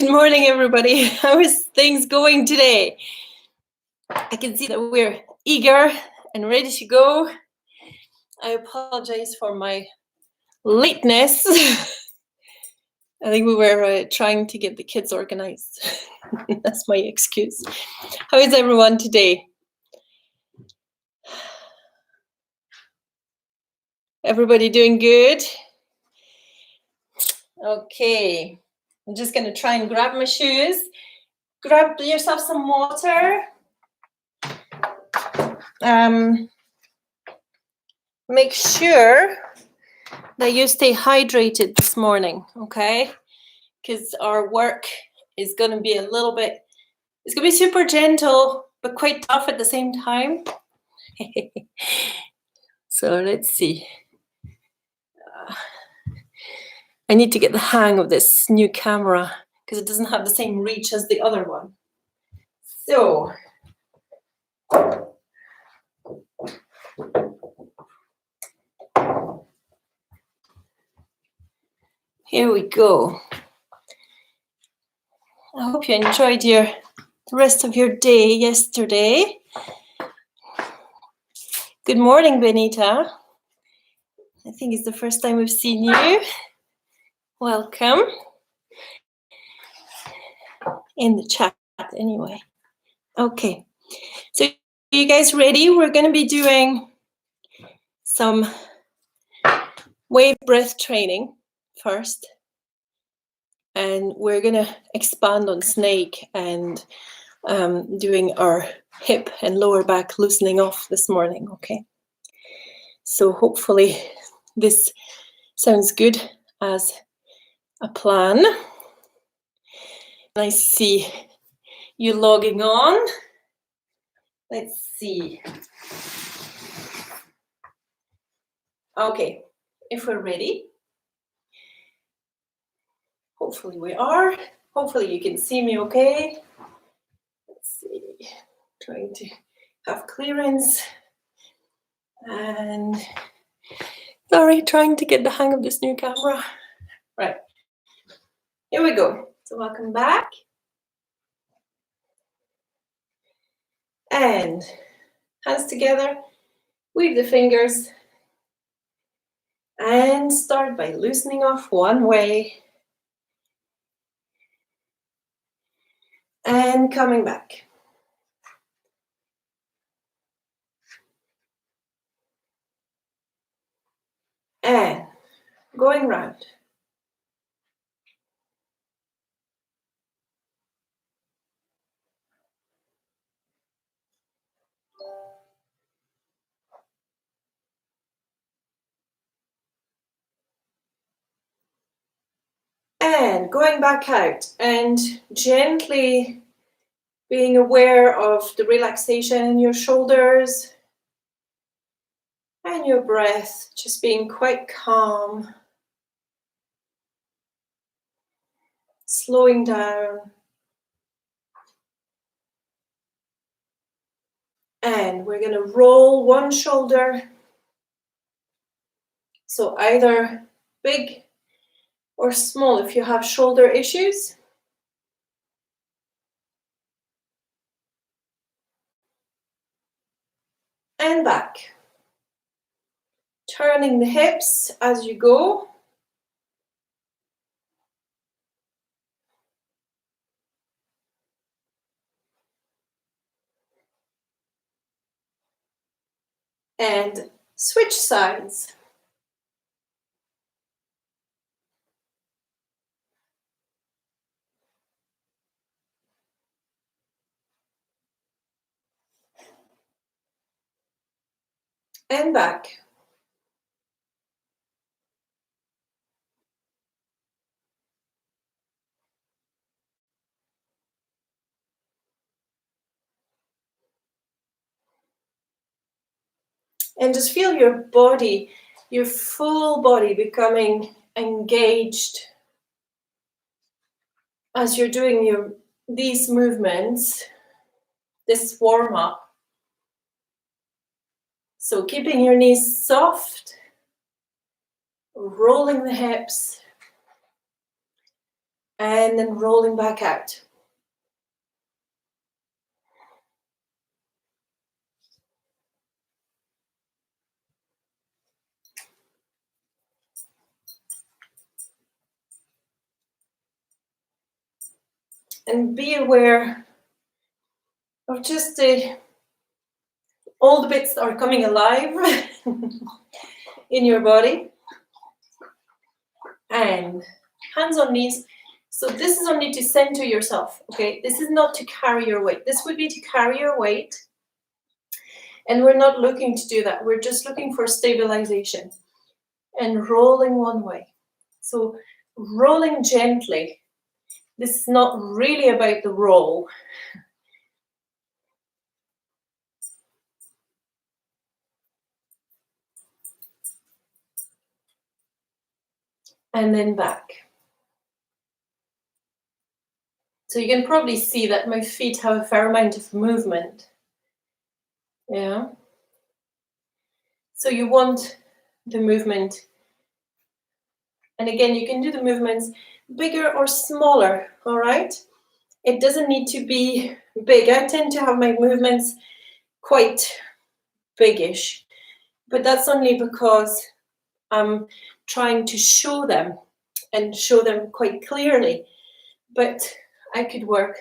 Good morning, everybody. How is things going today? I can see that we're eager and ready to go. I apologize for my lateness. I think we were trying to get the kids organized. That's my excuse. How is everyone today? Everybody doing good? Okay. I'm just going to try and grab my shoes. Grab yourself some water. Make sure that you stay hydrated this morning, okay? Because our work is going to be a little bit, it's going to be super gentle, but quite tough at the same time. So let's see. I need to get the hang of this new camera because it doesn't have the same reach as the other one. So here we go. I hope you enjoyed the rest of your day yesterday. Good morning, Benita. I think it's the first time we've seen you. Welcome. In the chat anyway. Okay. So you guys ready? We're going to be doing some wave breath training first. And we're going to expand on snake and doing our hip and lower back loosening off this morning, okay? So hopefully this sounds good as a plan. I see you logging on. Let's see. Okay, if we're ready. Hopefully we are. Hopefully you can see me okay. Let's see. Trying to have clearance. And sorry, trying to get the hang of this new camera. Right. Here we go. So welcome back. And hands together. Weave the fingers. And start by loosening off one way. And coming back. And going round. And going back out and gently being aware of the relaxation in your shoulders and your breath, just being quite calm, slowing down. And we're going to roll one shoulder. So either big or small if you have shoulder issues. And back. Turning the hips as you go. And switch sides. And back. And just feel your body, your full body becoming engaged as you're doing these movements, this warm-up. So keeping your knees soft, rolling the hips, And then rolling back out. And be aware of just all the bits that are coming alive in your body. And hands on knees. So this is only to center yourself, okay? This is not to carry your weight. This would be to carry your weight. And we're not looking to do that. We're just looking for stabilization. And rolling one way. So rolling gently. This is not really about the roll. And then back. So you can probably see that my feet have a fair amount of movement. Yeah. So you want the movement. And again, you can do the movements bigger or smaller, all right? It doesn't need to be big. I tend to have my movements quite biggish, but that's only because I'm trying to show them and show them quite clearly. But I could work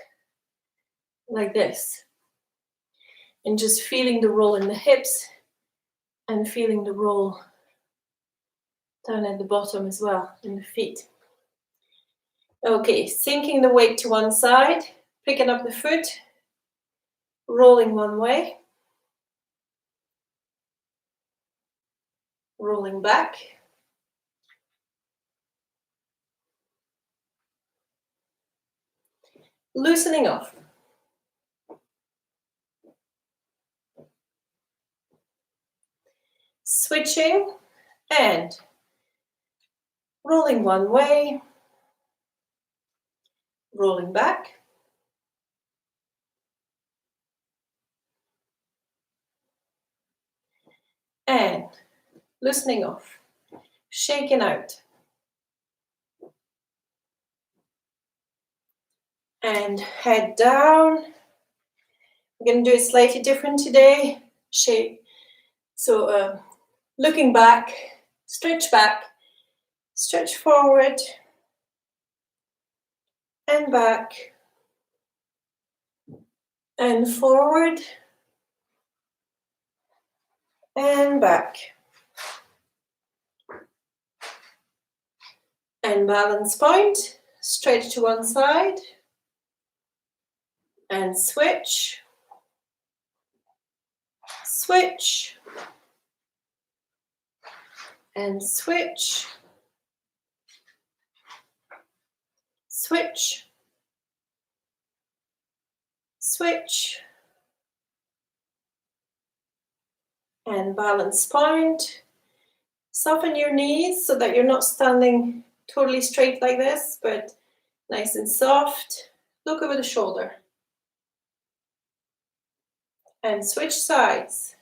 like this and just feeling the roll in the hips and feeling the roll down at the bottom as well in the feet. Okay, sinking the weight to one side, picking up the foot, rolling one way, rolling back, loosening off. Switching and rolling one way, rolling back, and loosening off, shaking out. And head down. We're going to do it slightly different today. Shake. So looking back, stretch forward, and back, and forward, and back. And balance point, stretch to one side, and switch, switch, and switch, switch, switch, and balance point. Soften your knees so that you're not standing totally straight like this, but nice and soft. Look over the shoulder. And switch sides.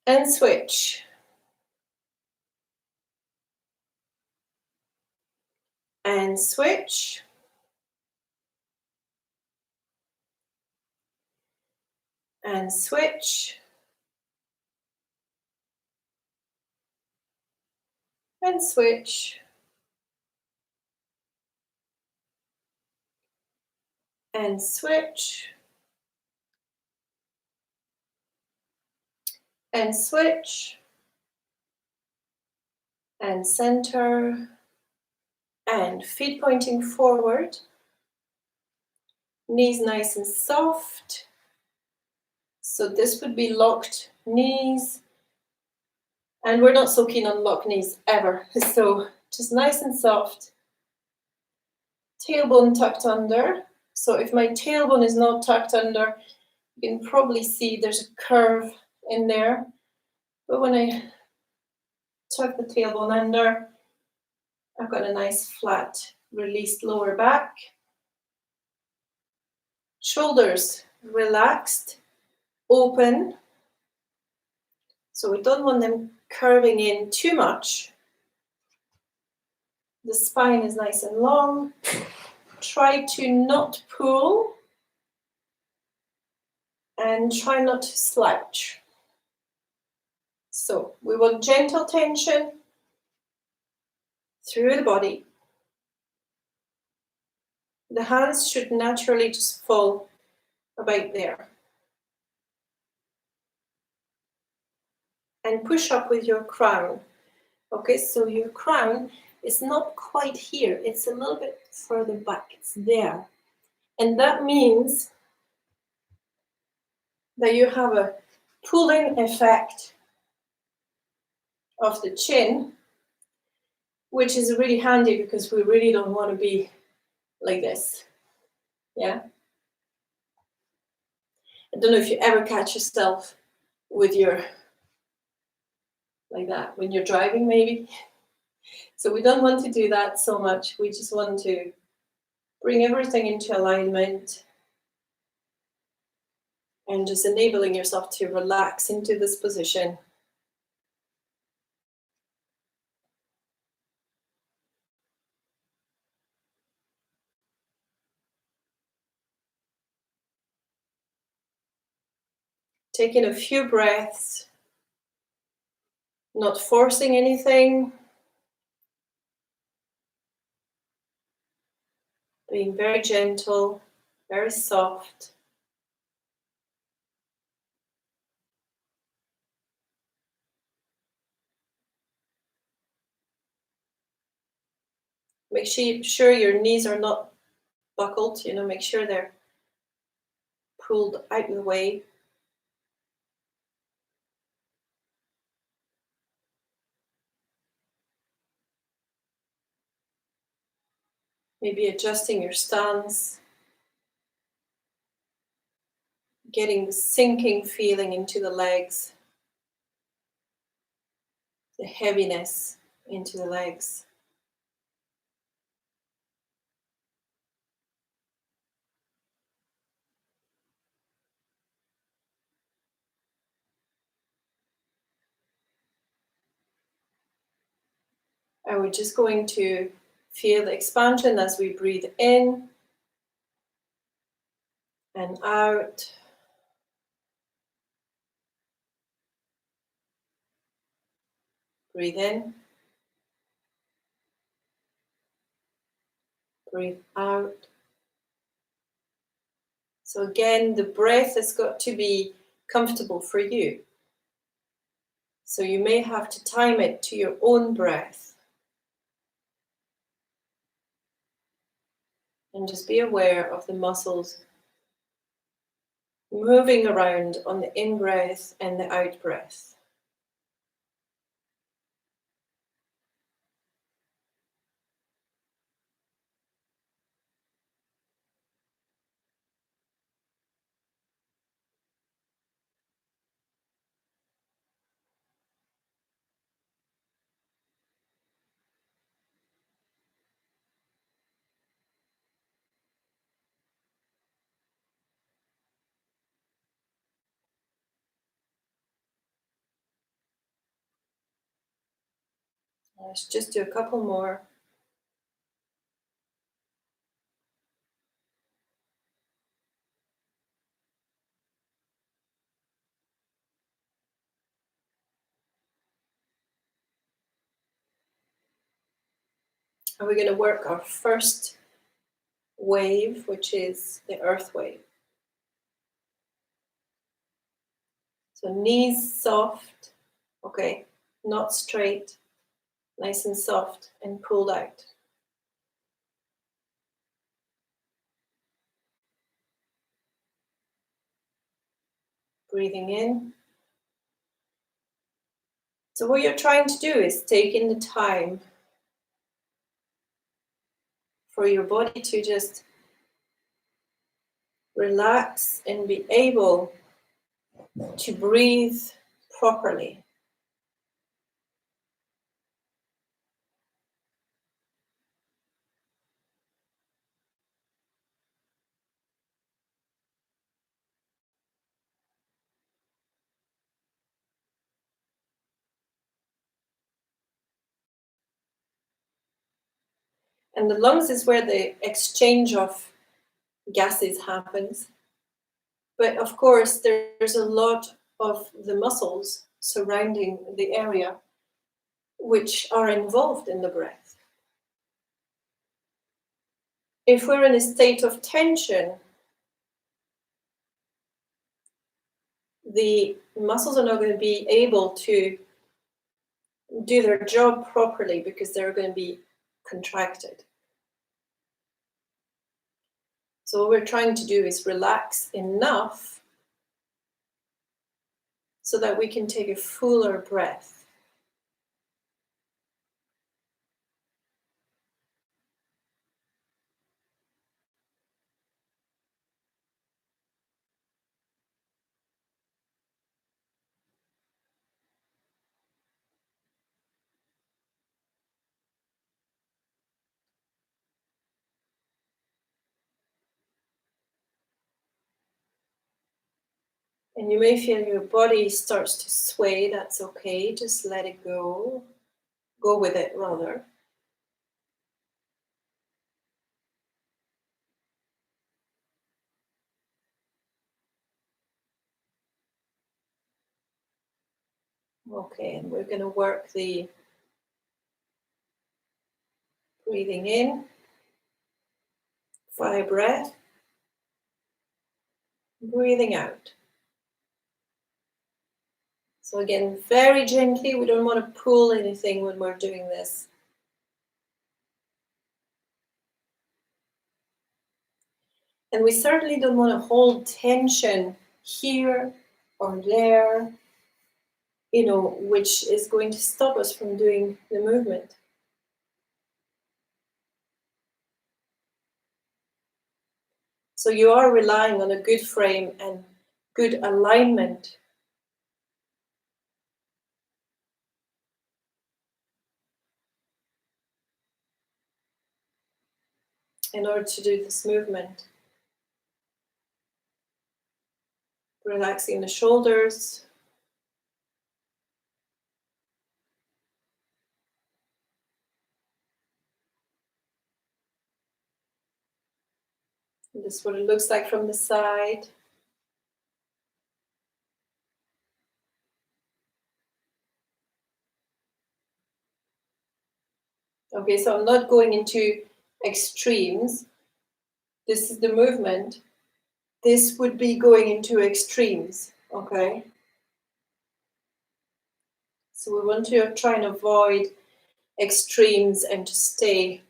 And switch. And switch. And switch. And switch. And switch. And switch. And center. And feet pointing forward. Knees nice and soft. So this would be locked knees. And we're not so keen on locked knees ever. So just nice and soft. Tailbone tucked under. So if my tailbone is not tucked under, you can probably see there's a curve in there. But when I tuck the tailbone under, I've got a nice flat released lower back. Shoulders relaxed, open. So we don't want them curving in too much. The spine is nice and long. Try to not pull and try not to slouch. So we want gentle tension through the body. The hands should naturally just fall about there. And push up with your crown. Okay, so your crown is not quite here. It's a little bit further back. It's there. And that means that you have a pulling effect of the chin, which is really handy because we really don't want to be like this. Yeah. I don't know if you ever catch yourself with your, like that, when you're driving maybe. So we don't want to do that so much. We just want to bring everything into alignment and just enabling yourself to relax into this position. Taking a few breaths, not forcing anything, being very gentle, very soft. Make sure your knees are not buckled, make sure they're pulled out of the way. Maybe adjusting your stance, getting the sinking feeling into the legs, the heaviness into the legs. And we're just going to feel the expansion as we breathe in and out. Breathe in. Breathe out. So again, the breath has got to be comfortable for you. So you may have to time it to your own breath. And just be aware of the muscles moving around on the in-breath and the out-breath. Let's just do a couple more. And we're going to work our first wave, which is the earth wave. So knees soft, okay, not straight, nice and soft and pulled out. Breathing in. So what you're trying to do is take in the time for your body to just relax and be able to breathe properly. And the lungs is where the exchange of gases happens. But of course, there's a lot of the muscles surrounding the area which are involved in the breath. If we're in a state of tension, the muscles are not going to be able to do their job properly because they're going to be contracted. So what we're trying to do is relax enough so that we can take a fuller breath. And you may feel your body starts to sway. That's okay. Just let it go. Go with it, rather. Okay, and we're going to work the breathing in, 5 breath, breathing out. So again, very gently, we don't want to pull anything when we're doing this. And we certainly don't want to hold tension here or there, which is going to stop us from doing the movement. So you are relying on a good frame and good alignment. In order to do this movement. Relaxing the shoulders. And this is what it looks like from the side. Okay, so I'm not going into extremes. This is the movement. This would be going into extremes, okay? So we want to try and avoid extremes and to stay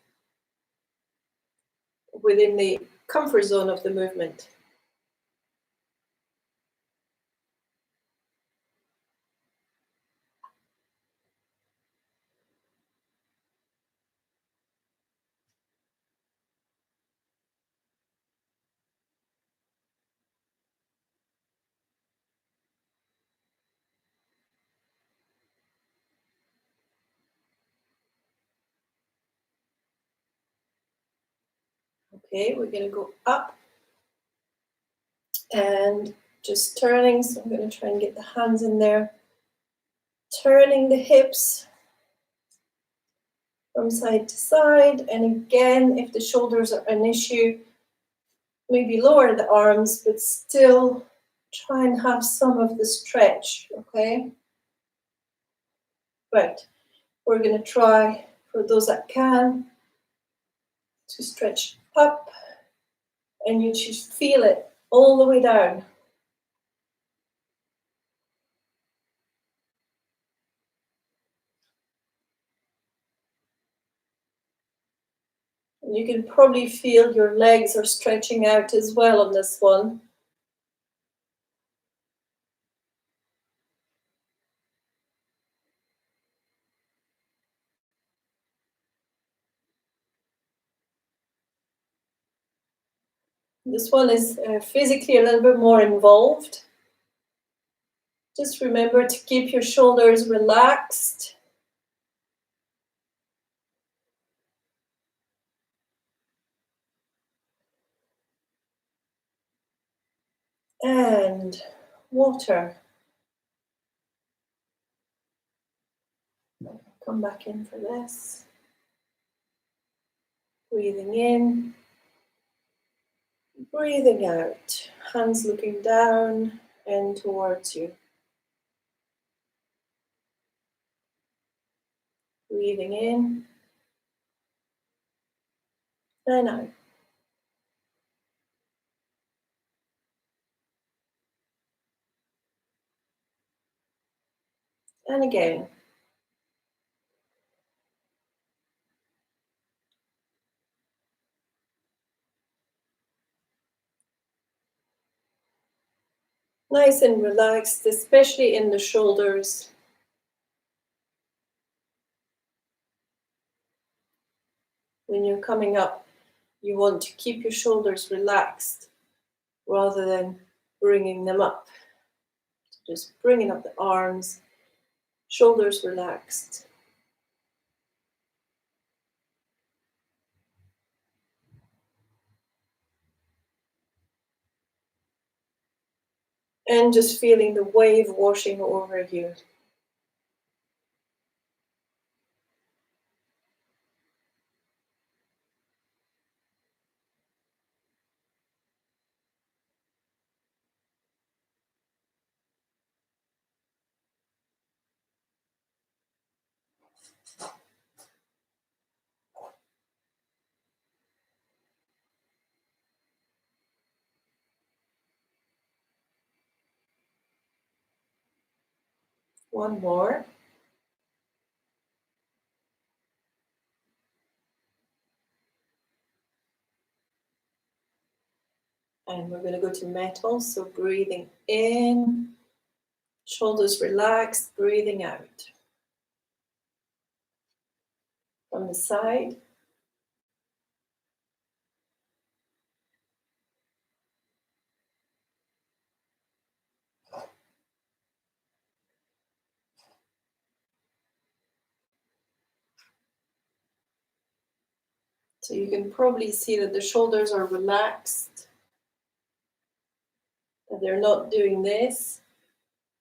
within the comfort zone of the movement. Okay, we're going to go up and just turning. So I'm going to try and get the hands in there. Turning the hips from side to side. And again, if the shoulders are an issue, maybe lower the arms, but still try and have some of the stretch, okay? Right, we're going to try, for those that can, to stretch up, and you should feel it all the way down. And you can probably feel your legs are stretching out as well on this one. This one is physically a little bit more involved. Just remember to keep your shoulders relaxed. And water. Come back in for this. Breathing in, breathing out. Hands looking down and towards you. Breathing in and out. And again. Nice and relaxed, especially in the shoulders. When you're coming up, you want to keep your shoulders relaxed rather than bringing them up. Just bringing up the arms, shoulders relaxed. And just feeling the wave washing over you. One more. And we're going to go to metal. So breathing in, shoulders relaxed, breathing out. From the side. So you can probably see that the shoulders are relaxed, that they're not doing this,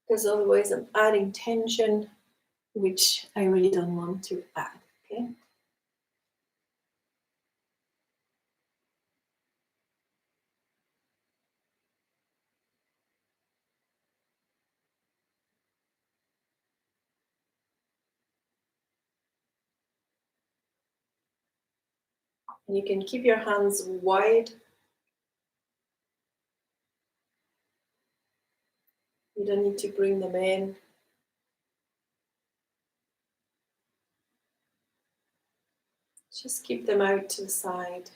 because otherwise I'm adding tension, which I really don't want to add, okay? And you can keep your hands wide. You don't need to bring them in. Just keep them out to the side.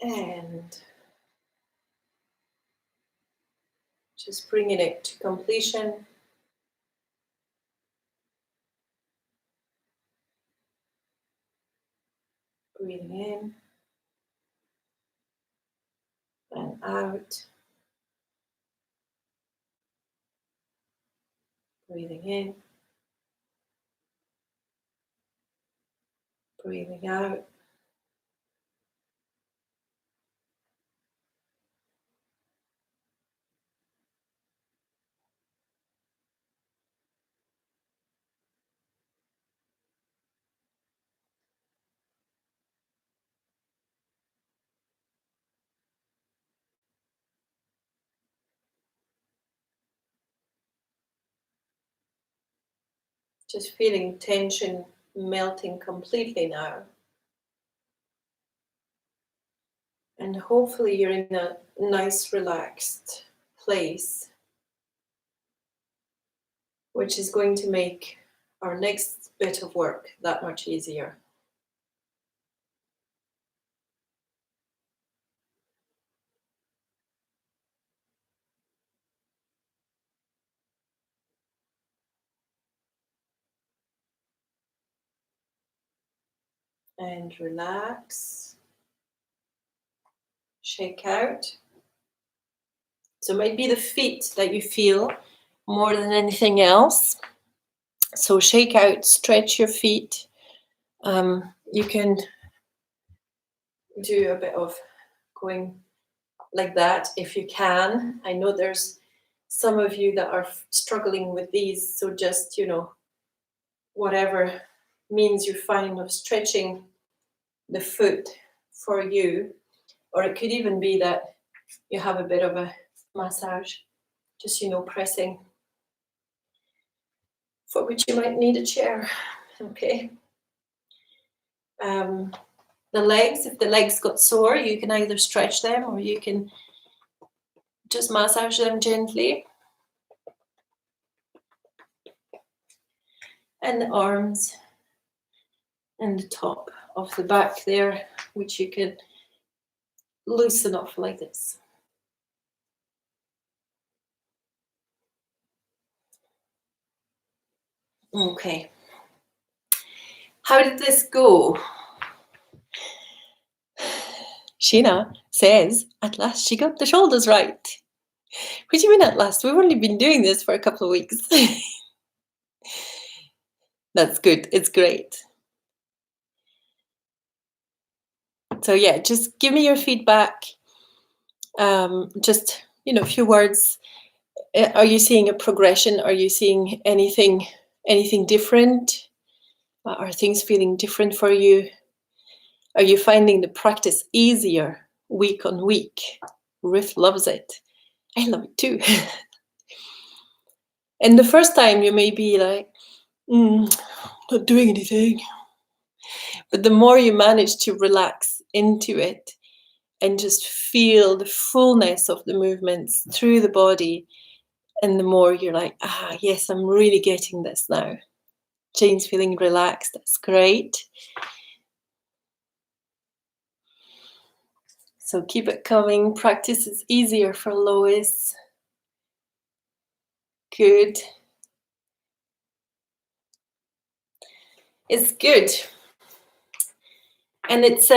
And just bringing it to completion. Breathing in and out. Breathing in. Breathing out. Just feeling tension melting completely now. And hopefully you're in a nice, relaxed place, which is going to make our next bit of work that much easier. And relax. Shake out. So it might be the feet that you feel more than anything else. So shake out, stretch your feet. you can do a bit of going like that if you can. I know there's some of you that are struggling with these, so just, whatever means you find of stretching the foot for you, or it could even be that you have a bit of a massage, just, pressing, for which you might need a chair. Okay. The legs, if the legs got sore, you can either stretch them or you can just massage them gently. And the arms and the top of the back there, which you can loosen off like this. Okay. How did this go? Sheena says, at last she got the shoulders right. What do you mean at last? We've only been doing this for a couple of weeks. That's good. It's great. So yeah, just give me your feedback. Just, a few words. Are you seeing a progression? Are you seeing anything different? Are things feeling different for you? Are you finding the practice easier week on week? Riff loves it. I love it too. And the first time you may be like, not doing anything. But the more you manage to relax into it and just feel the fullness of the movements through the body, and the more you're like, yes, I'm really getting this now. Jane's feeling relaxed. That's great. So keep it coming. Practice is easier for Lois. Good. It's good. And it's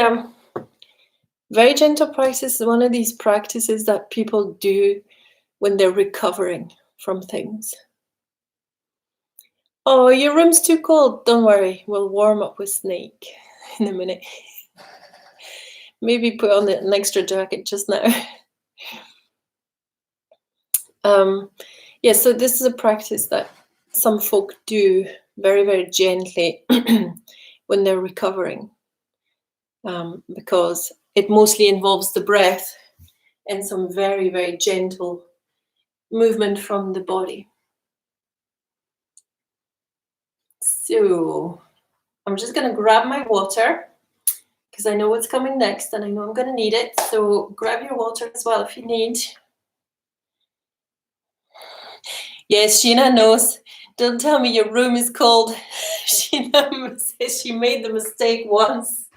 very gentle practice. One of these practices that people do when they're recovering from things. Oh, your room's too cold. Don't worry. We'll warm up with Snake in a minute. Maybe put on an extra jacket just now. Yeah, so this is a practice that some folk do very, very gently when they're recovering, because it mostly involves the breath and some very, very gentle movement from the body. So I'm just going to grab my water because I know what's coming next and I know I'm going to need it. So grab your water as well if you need. Yes, Sheena knows. Don't tell me your room is cold. Sheena says she made the mistake once.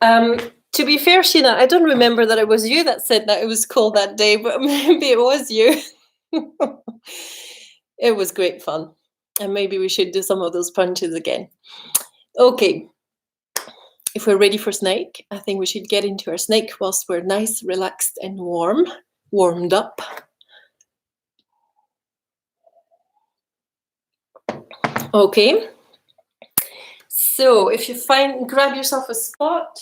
To be fair, Sheena, I don't remember that it was you that said that it was cold that day, but maybe it was you. It was great fun. And maybe we should do some of those punches again. Okay. If we're ready for Snake, I think we should get into our Snake whilst we're nice, relaxed, and warmed up. Okay. So if you grab yourself a spot.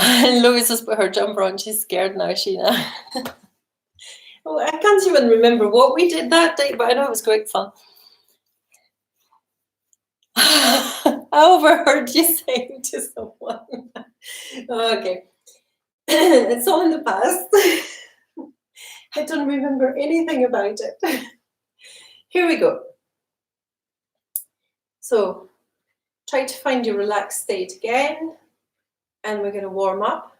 And Louise has put her jumper on. She's scared now, Sheena. Oh, I can't even remember what we did that day, but I know it was great fun. I overheard you saying to someone. Okay. It's all in the past. I don't remember anything about it. Here we go. So try to find your relaxed state again. And we're going to warm up.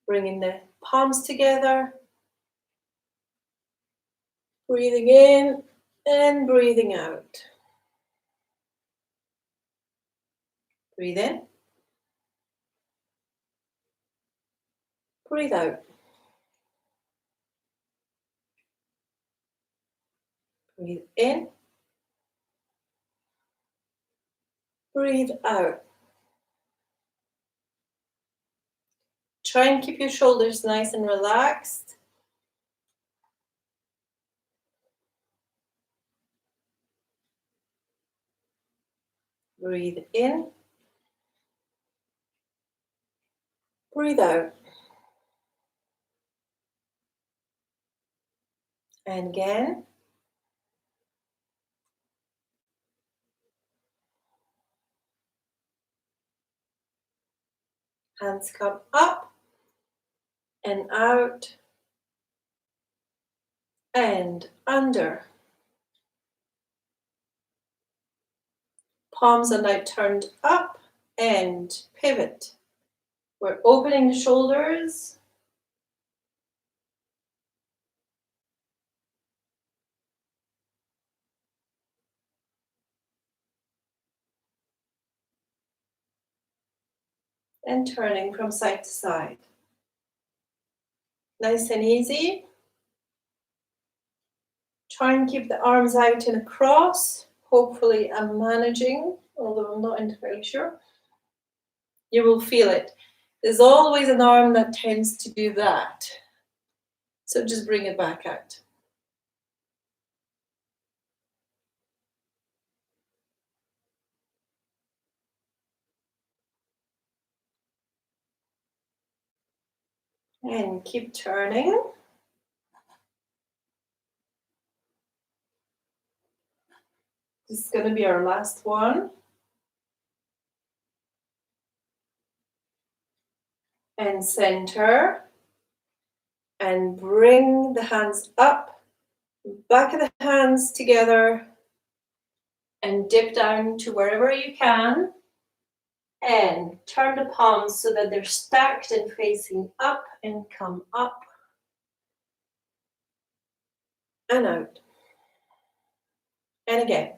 Bringing the palms together. Breathing in and breathing out. Breathe in. Breathe out. Breathe in. Breathe out. Try and keep your shoulders nice and relaxed. Breathe in. Breathe out. And again. Hands come up and out and under. Palms are now turned up and pivot. We're opening the shoulders. And turning from side to side. Nice and easy. Try and keep the arms out and across. Hopefully I'm managing, although I'm not entirely sure. You will feel it. There's always an arm that tends to do that. So just bring it back out. And keep turning. This is going to be our last one. And center. And bring the hands up. Back of the hands together. And dip down to wherever you can. And turn the palms so that they're stacked and facing up and come up. And out. And again.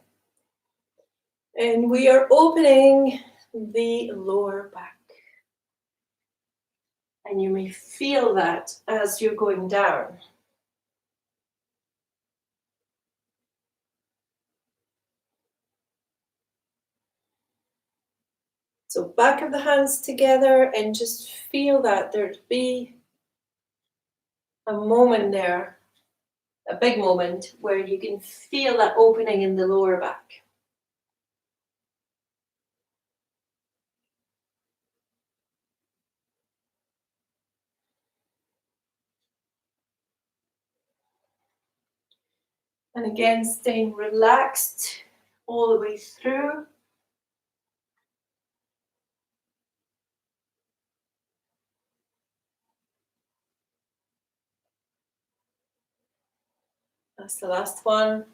And we are opening the lower back. And you may feel that as you're going down. So back of the hands together and just feel that there'd be a moment there, a big moment, where you can feel that opening in the lower back. And again, staying relaxed all the way through. That's the last one.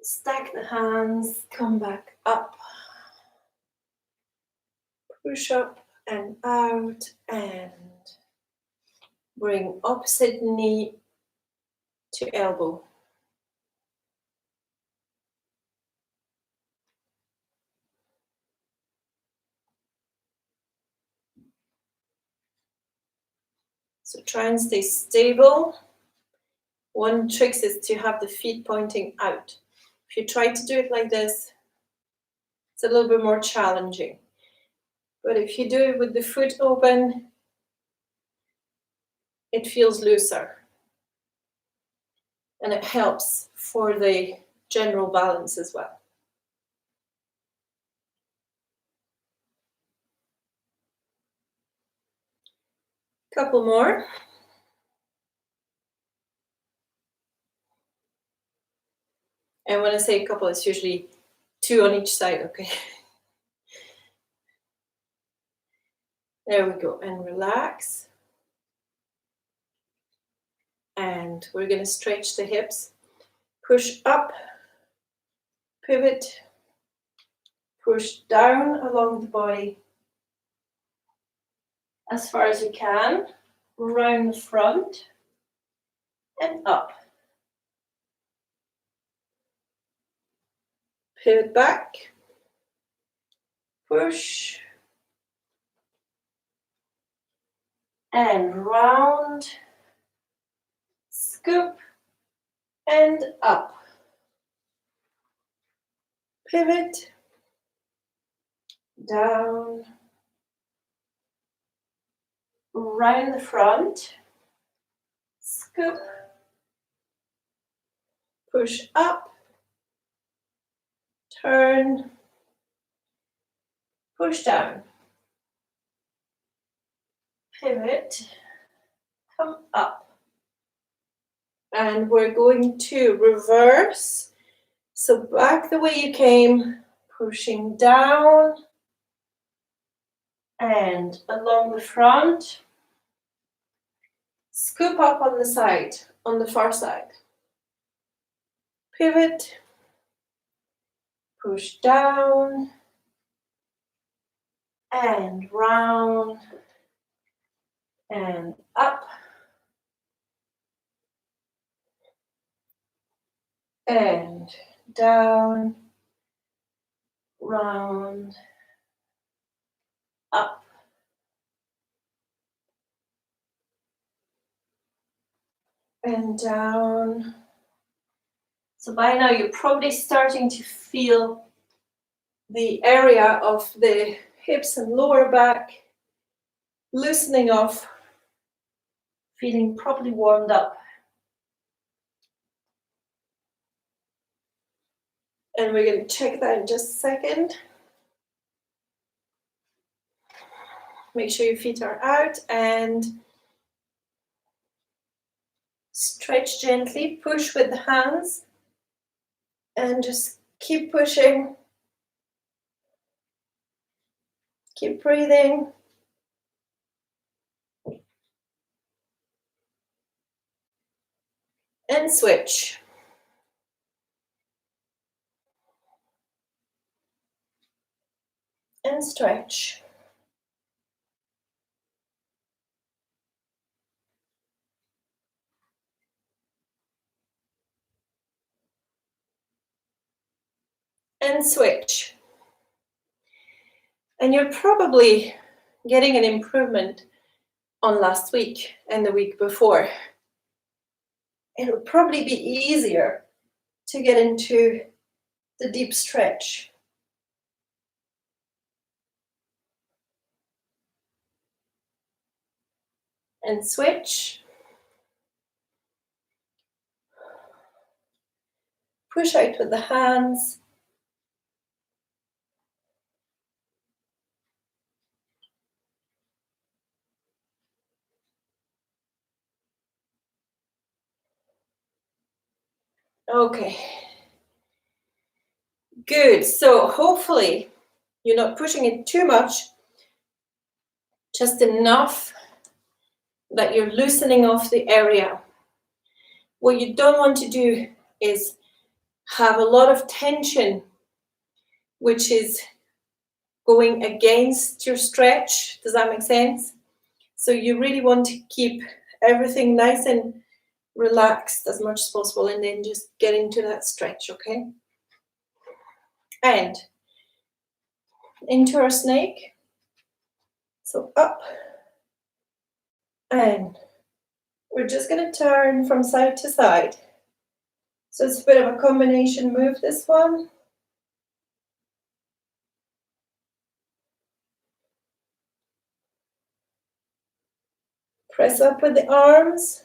Stack the hands, come back up. Push up and out and bring opposite knee to elbow. So try and stay stable. One trick is to have the feet pointing out. If you try to do it like this, it's a little bit more challenging. But if you do it with the foot open, it feels looser. And it helps for the general balance as well. Couple more. And when I say a couple, it's usually 2 on each side, okay? There we go, and relax. And we're going to stretch the hips. Push up, pivot, push down along the body as far as you can, round the front, and up. Pivot back, push, and round, scoop, and up. Pivot, down, round the front, scoop, push up, turn, push down, pivot, come up. And we're going to reverse. So back the way you came, pushing down and along the front. Scoop up on the side, on the far side. Pivot, push down and round and up and down, round, up. And down. So by now you're probably starting to feel the area of the hips and lower back loosening off, feeling properly warmed up. And we're going to check that in just a second. Make sure your feet are out and stretch gently, push with the hands, and just keep pushing. Keep breathing. And switch. And stretch. And switch. And you're probably getting an improvement on last week and the week before. It'll probably be easier to get into the deep stretch. And switch. Push out with the hands. Okay. Good. So hopefully you're not pushing it too much, just enough that you're loosening off the area. What you don't want to do is have a lot of tension, which is going against your stretch. Does that make sense? So you really want to keep everything nice and relaxed as much as possible, and then just get into that stretch, okay? And into our snake. So up, and we're just going to turn from side to side. So it's a bit of a combination move, this one. Press up with the arms.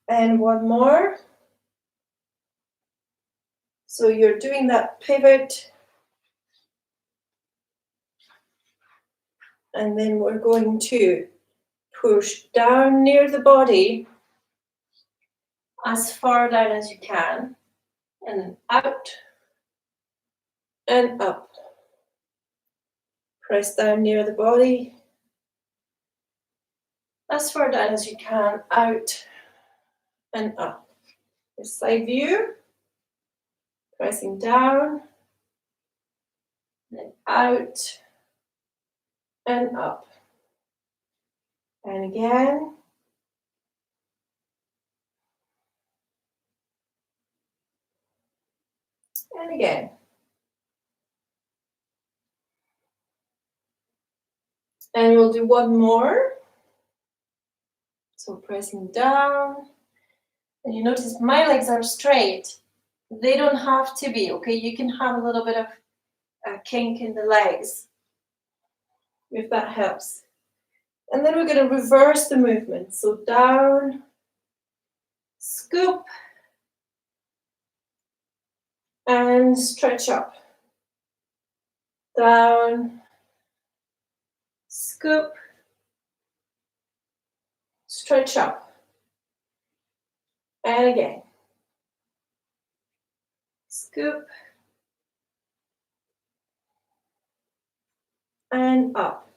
And one more. So you're doing that pivot. And then we're going to push down near the body as far down as you can. And out and up. Press down near the body. As far down as you can, out and up. This side view. Pressing down. And out and up. And again. And again. And we'll do one more. So pressing down. And you notice my legs are straight. They don't have to be, okay? You can have a little bit of a kink in the legs, if that helps. And then we're going to reverse the movement. So down, scoop, and stretch up. Down, scoop, stretch up. And again. Scoop. And up.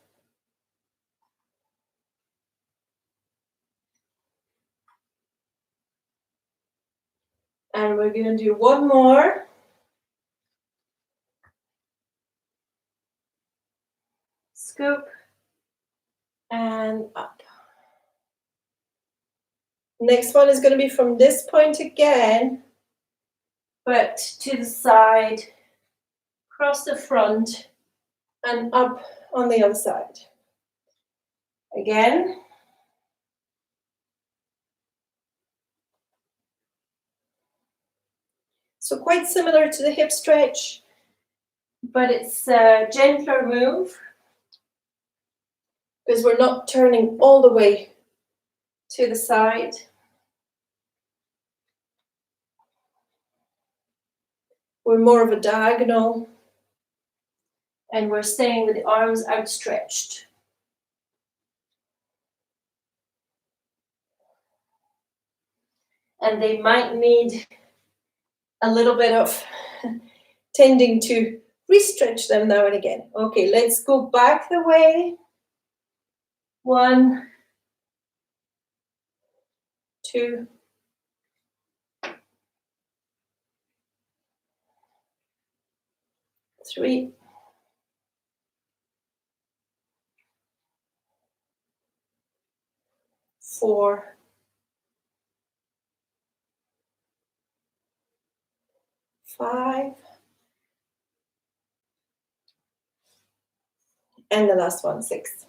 And we're going to do one more. Scoop. And up. Next one is going to be from this point again, but to the side, across the front, and up on the other side. Again. So quite similar to the hip stretch, but it's a gentler move because we're not turning all the way to the side. We're more of a diagonal, and we're staying with the arms outstretched. And they might need a little bit of tending to re-stretch them now and again. Okay, let's go back the way. 1, 2, 3, 4, 5, and the last one, 6.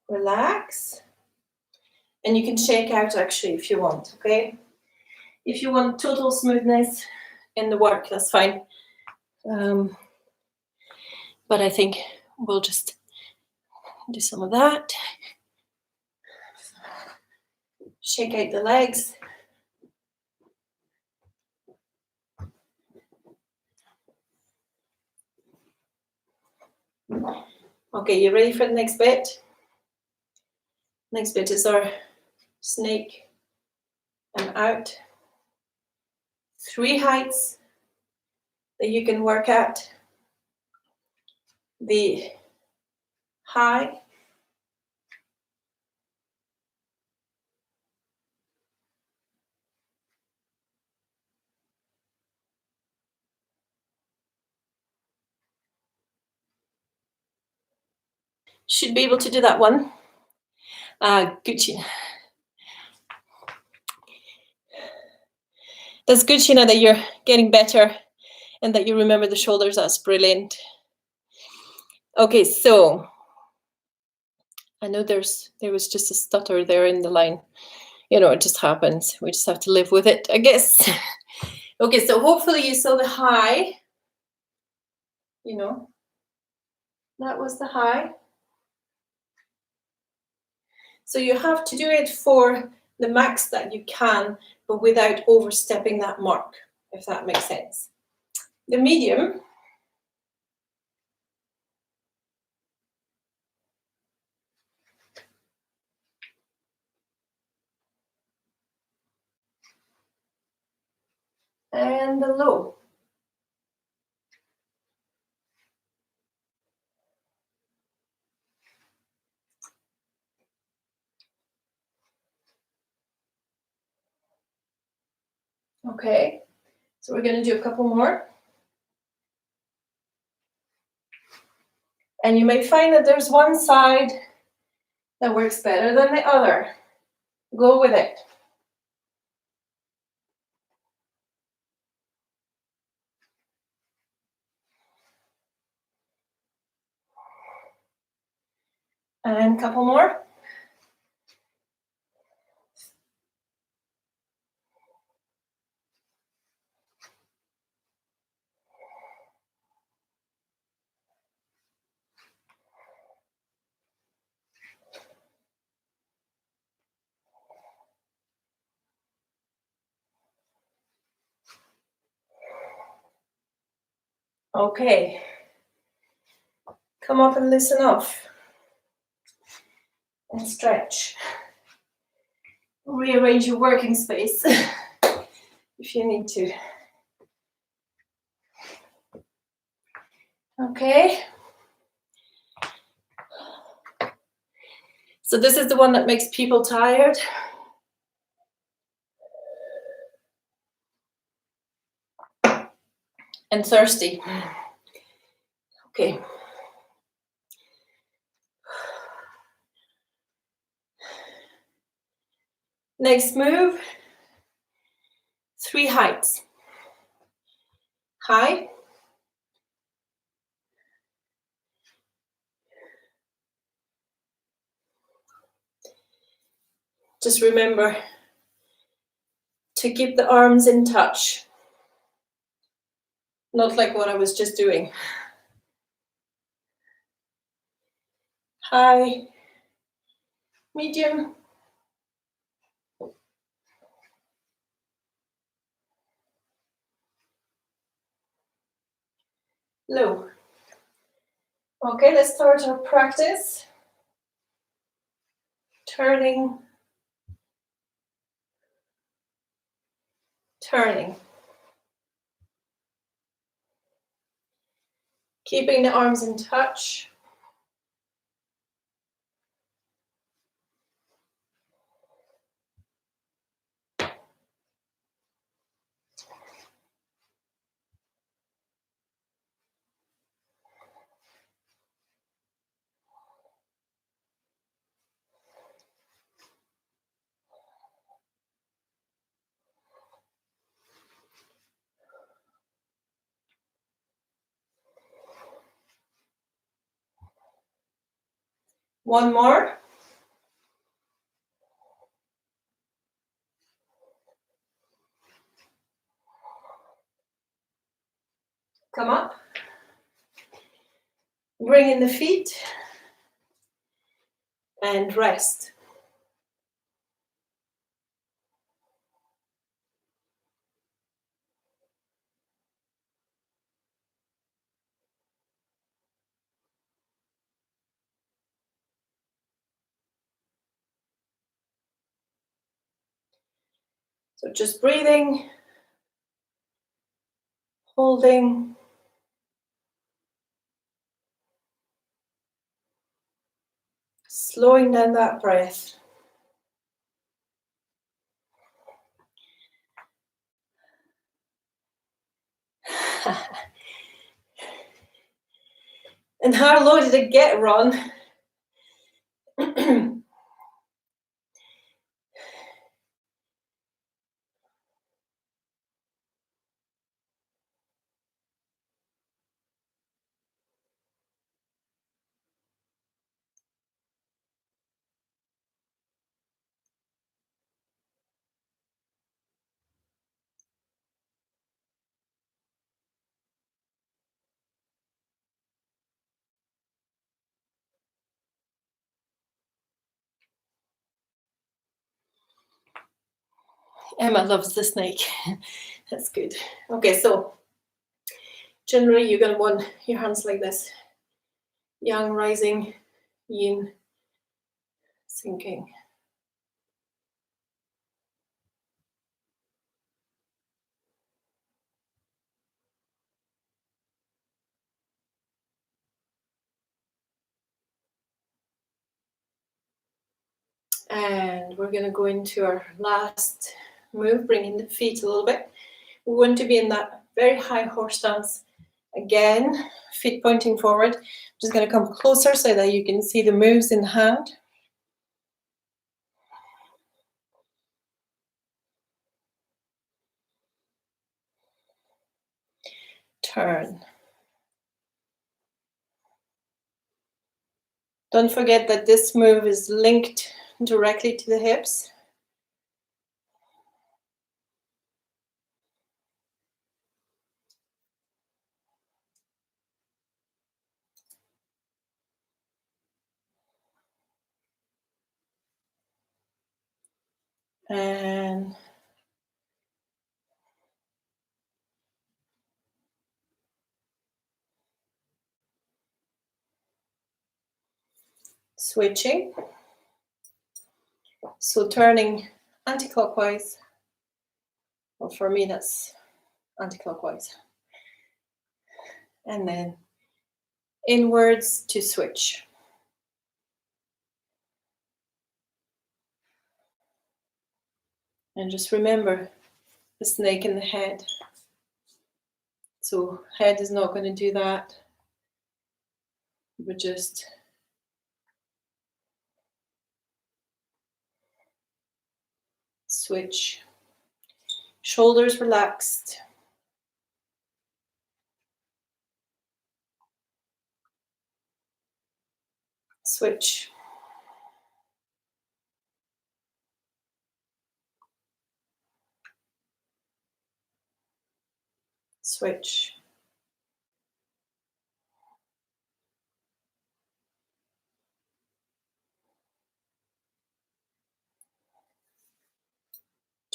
Relax. And you can shake out actually if you want, okay? If you want total smoothness in the work, that's fine. But I think we'll just do some of that. Shake out the legs. Okay, you ready for the next bit? Next bit is our snake and out. 3 heights that you can work at. The high, should be able to do that one. Gucci. That's good, Sheena, that you're getting better and that you remember the shoulders. That's brilliant. Okay, so I know there was just a stutter there in the line. You know, it just happens. We just have to live with it, I guess. Okay, so hopefully you saw the high. You know, that was the high. So you have to do it for the max that you can, but without overstepping that mark, if that makes sense. The medium. And the low. Okay, so we're going to do a couple more. And you may find that there's one side that works better than the other. Go with it. And a couple more. Okay. Come up and listen off. And stretch. Rearrange your working space if you need to. Okay. So this is the one that makes people tired. And thirsty. Okay. Next move, 3 heights. High. Just remember to keep the arms in touch. Not like what I was just doing. High, medium, low. Okay, let's start our practice. Turning, turning. Keeping the arms in touch. One more. Come up. Bring in the feet. And rest. So just breathing, holding, slowing down that breath. And how low did it get, Ron? Emma loves the snake. That's good. Okay, so generally you're going to want your hands like this. Yang rising, yin sinking. And we're going to go into our last move, bringing the feet a little bit. We want to be in that very high horse stance. Again, feet pointing forward. Just going to come closer so that you can see the moves in the hand. Turn. Don't forget that this move is linked directly to the hips. And switching. So turning anti-clockwise. Well, for me, that's anti-clockwise. And then inwards to switch. And just remember the snake in the head. So head is not going to do that. But just switch. Shoulders relaxed. Switch. Switch.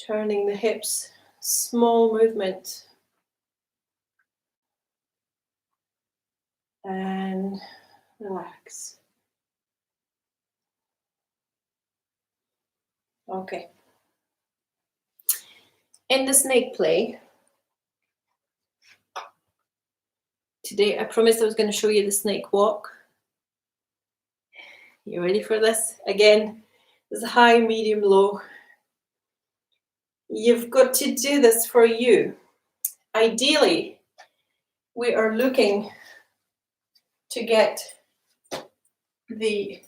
Turning the hips, small movement. And relax. Okay. In the snake play, today I promised I was going to show you the snake walk. You ready for this? Again, there's a high, medium, low. You've got to do this for you. Ideally, we are looking to get the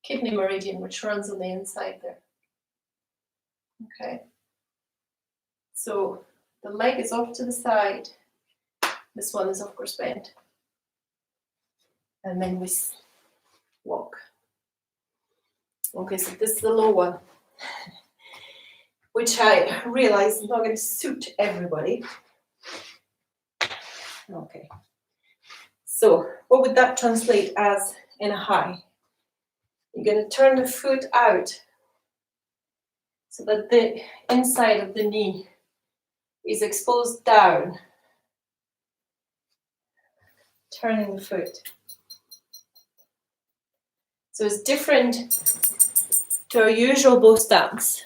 kidney meridian, which runs on the inside there. Okay. So the leg is off to the side. This one is of course bent. And then we walk. Okay, so this is the low one, which I realize is not going to suit everybody. Okay. So what would that translate as in a high? You're going to turn the foot out so that the inside of the knee is exposed down. Turning the foot. So it's different to our usual bow stance.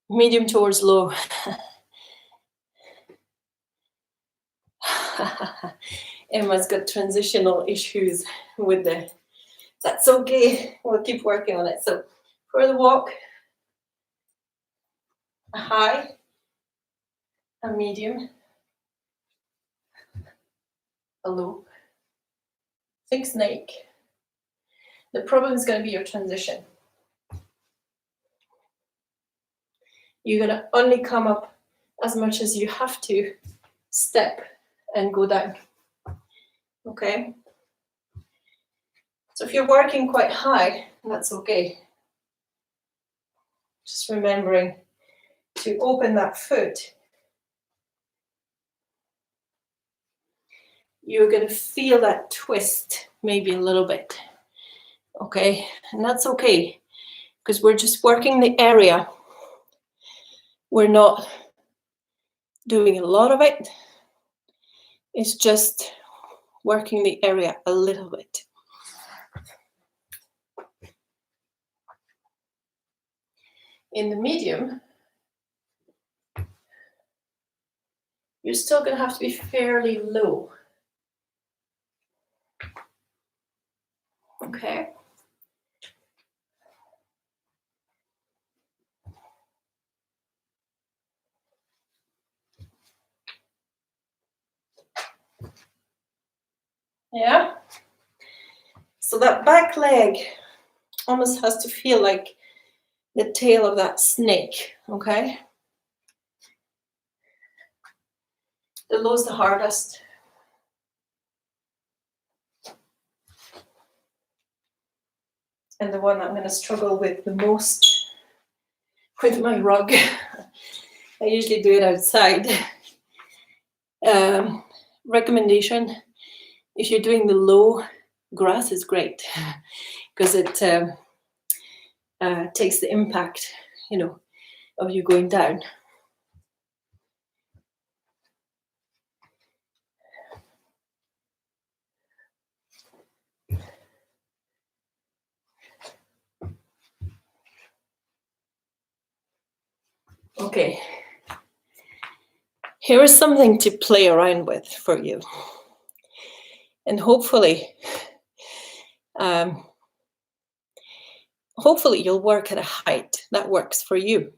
Medium towards low. Emma's got transitional issues with the, that's okay, we'll keep working on it. So for the walk, a high, a medium, a low. Think snake. The problem is going to be your transition. You're going to only come up as much as you have to step and go down. Okay? So if you're working quite high, that's okay. Just remembering to open that foot. You're going to feel that twist maybe a little bit. Okay? And that's okay because we're just working the area. We're not doing a lot of it. It's just working the area a little bit. In the medium, you're still going to have to be fairly low. Okay? Yeah? So that back leg almost has to feel like the tail of that snake, okay? The low's the hardest. and the one I'm going to struggle with the most with my rug. I usually do it outside. Recommendation, if you're doing the low, grass is great because it takes the impact, of you going down. Okay, here is something to play around with for you. And hopefully you'll work at a height that works for you.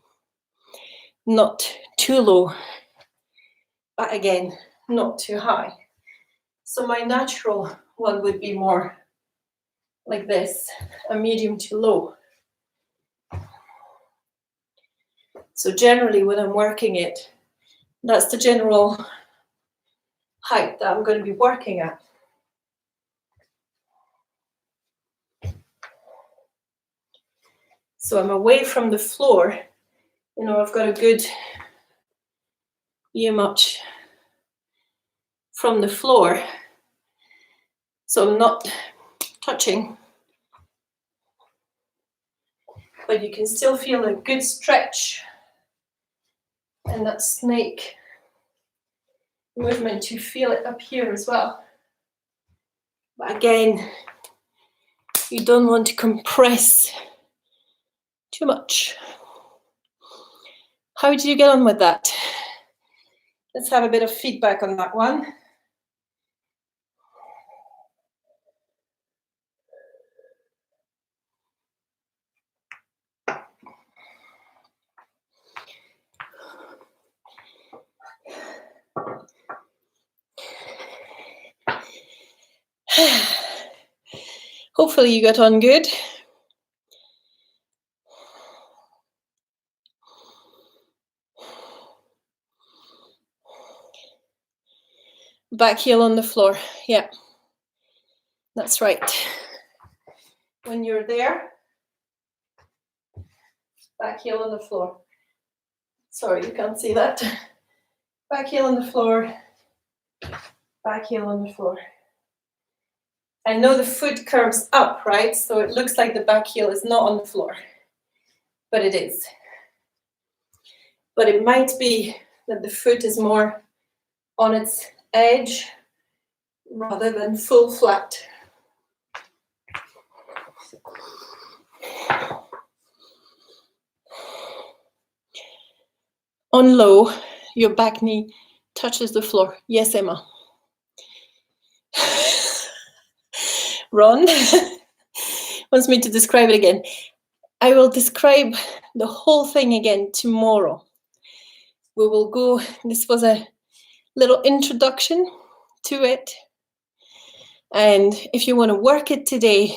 Not too low, but again, not too high. So my natural one would be more like this, a medium to low. So generally when I'm working it, that's the general height that I'm going to be working at. So I'm away from the floor. I've got a good much from the floor. So I'm not touching. But you can still feel a good stretch. And that snake movement, you feel it up here as well. But again, you don't want to compress too much. How did you get on with that? Let's have a bit of feedback on that one. Hopefully you got on good. Back heel on the floor. Yeah, that's right. When you're there, back heel on the floor. Sorry, you can't see that. Back heel on the floor. Back heel on the floor. I know the foot curves up, right? So it looks like the back heel is not on the floor, but it is. But it might be that the foot is more on its edge rather than full flat. On low, your back knee touches the floor. Yes, Emma. Ron wants me to describe it again. I will describe the whole thing again tomorrow. We will go, this was a little introduction to it. And if you want to work it today,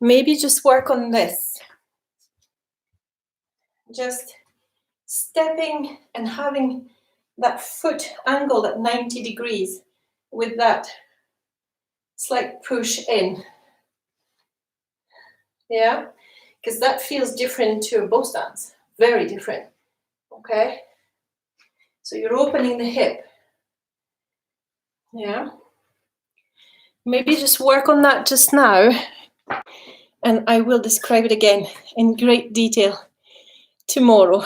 maybe just work on this. Just stepping and having that foot angled at 90 degrees with that slight push in. Yeah, because that feels different to a bow stance. Very different. Okay? So you're opening the hip. Yeah. Maybe just work on that just now, and I will describe it again in great detail tomorrow.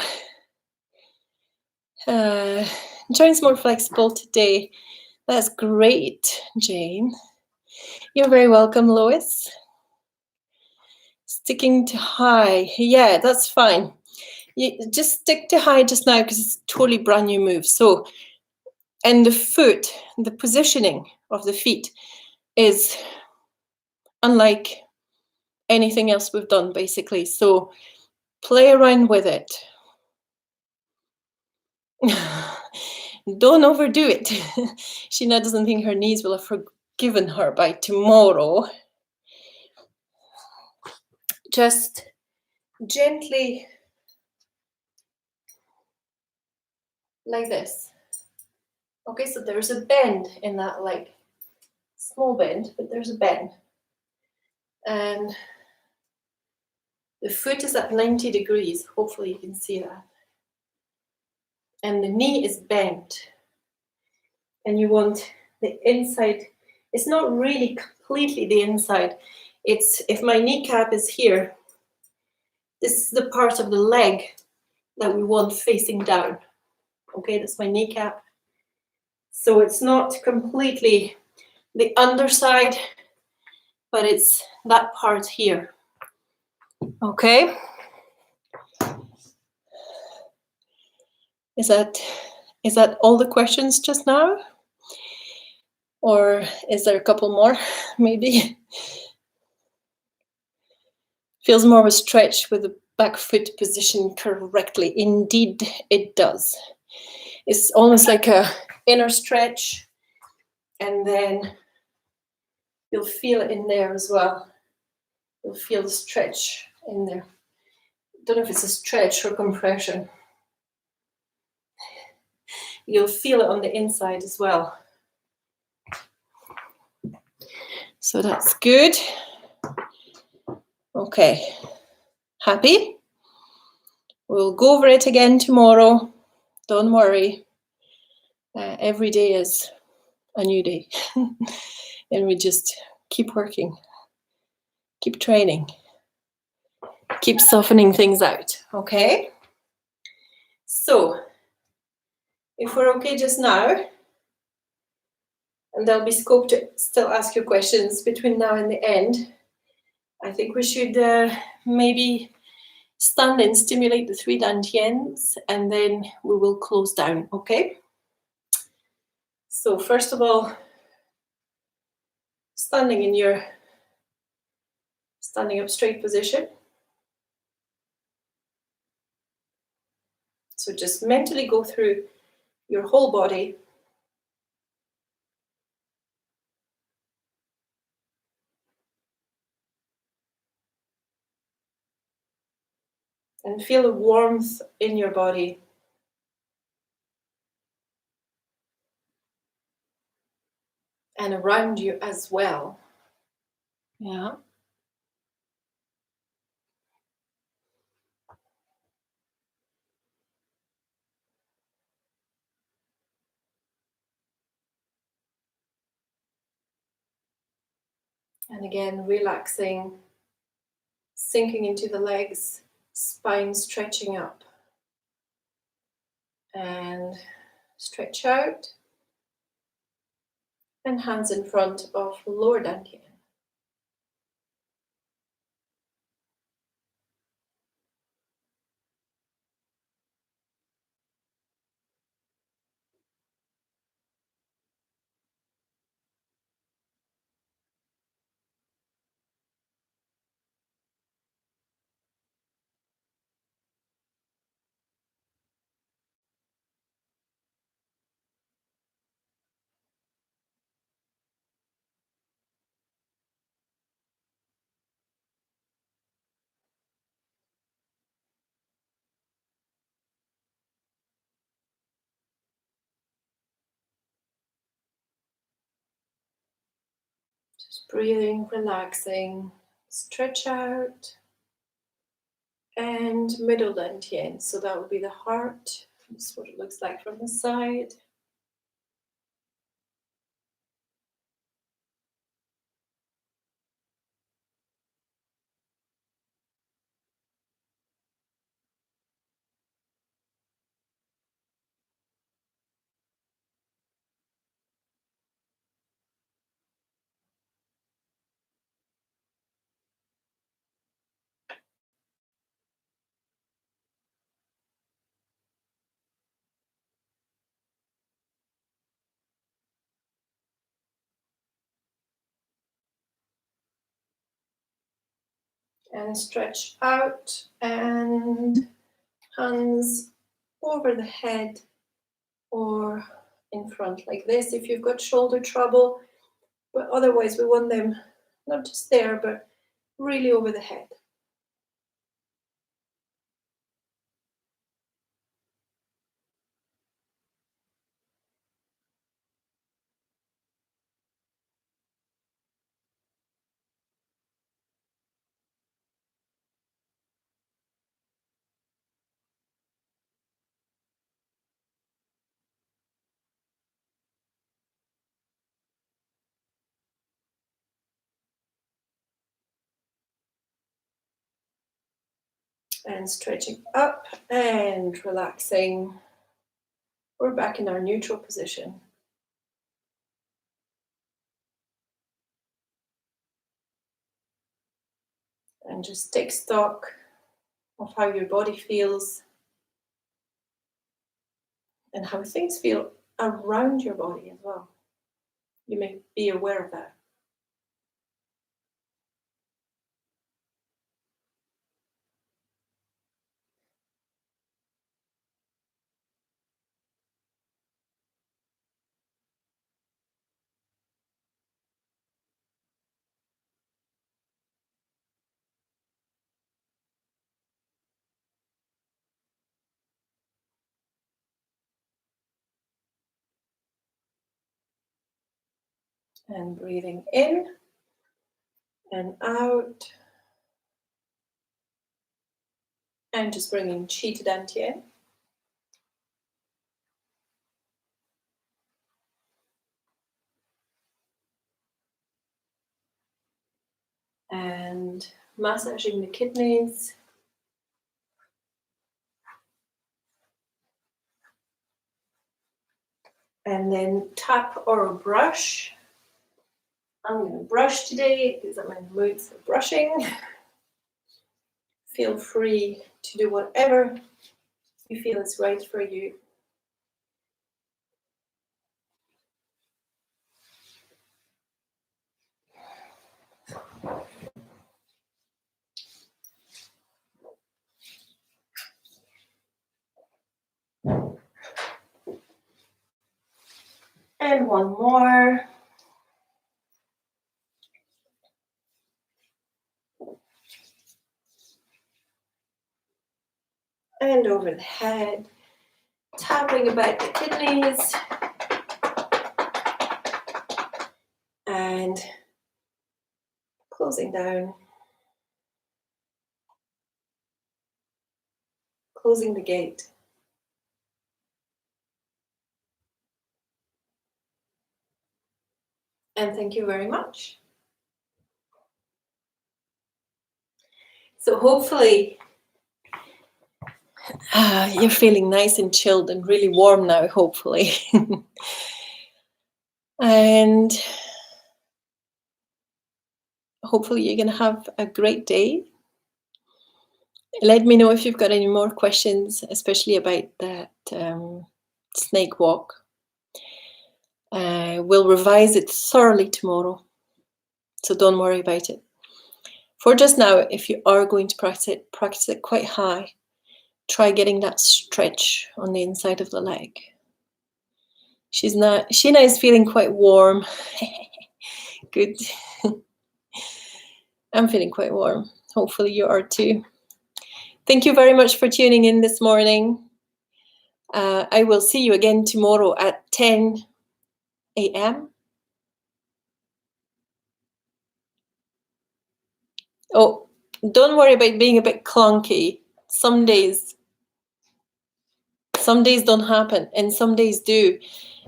Joints more flexible today. That's great, Jane. You're very welcome, Lois. Sticking to high. Yeah, that's fine. You just stick to high just now because it's a totally brand new move. So, and the foot, the positioning of the feet is unlike anything else we've done, basically. So play around with it. Don't overdo it. Sheena doesn't think her knees will have forgiven her by tomorrow. Just gently, like this. Okay, so there's a bend in that leg. Small bend, but there's a bend. And The foot is at 90 degrees. Hopefully you can see that. And the knee is bent. And you want the inside. It's not really completely the inside. It's, if my kneecap is here, this is the part of the leg that we want facing down. Okay, that's my kneecap. So it's not completely the underside, but it's that part here. Okay. Is that all the questions just now? Or is there a couple more, maybe? Feels more of a stretch with the back foot positioned correctly. Indeed, it does. It's almost like a inner stretch, and then you'll feel it in there as well. You'll feel the stretch in there. Don't know if it's a stretch or compression. You'll feel it on the inside as well. So that's good. Okay, happy? We'll go over it again tomorrow. Don't worry. Every day is a new day. And we just keep working, keep training, keep softening things out, okay? So, if we're okay just now, and there'll be scope to still ask your questions between now and the end, I think we should maybe stand and stimulate the 3 dantians, and then we will close down, okay? So first of all, standing in your standing up straight position. So just mentally go through your whole body. And feel the warmth in your body. And around you as well. Yeah. And again, relaxing, sinking into the legs, spine stretching up. And stretch out. And hands in front of lower dantian. Just breathing, relaxing, stretch out. And middle dantian, so that would be the heart. This is what it looks like from the side. And stretch out, and hands over the head or in front like this if you've got shoulder trouble, but otherwise we want them not just there but really over the head. And stretching up and relaxing. We're back in our neutral position. And just take stock of how your body feels and how things feel around your body as well. You may be aware of that. And breathing in and out. And just bringing Qi to Dantian. And massaging the kidneys. And then tap or brush. I'm going to brush today because I'm in the mood for brushing. Feel free to do whatever you feel is right for you. And one more. And over the head, tapping about the kidneys. And closing down. Closing the gate. And thank you very much. So hopefully you're feeling nice and chilled and really warm now, hopefully. And hopefully you're going to have a great day. Let me know if you've got any more questions, especially about that snake walk. We'll revise it thoroughly tomorrow, so don't worry about it. For just now, if you are going to practice it quite high, try getting that stretch on the inside of the leg. Sheena is feeling quite warm. Good. I'm feeling quite warm. Hopefully you are too. Thank you very much for tuning in this morning. I will see you again tomorrow at 10 a.m. Oh, don't worry about being a bit clunky. Some days don't happen and some days do.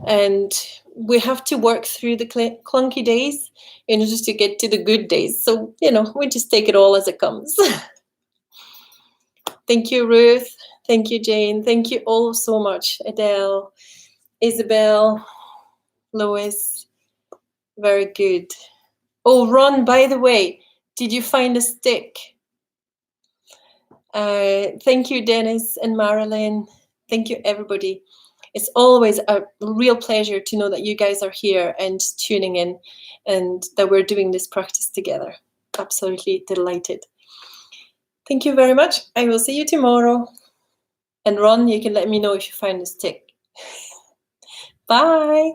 And we have to work through the clunky days in order to get to the good days. So, we just take it all as it comes. Thank you, Ruth. Thank you, Jane. Thank you all so much. Adele, Isabel, Lois. Very good. Oh, Ron, by the way, did you find a stick? Thank you, Dennis and Marilyn. Thank you, everybody. It's always a real pleasure to know that you guys are here and tuning in and that we're doing this practice together. Absolutely delighted. Thank you very much. I will see you tomorrow. And Ron, you can let me know if you find a stick. Bye.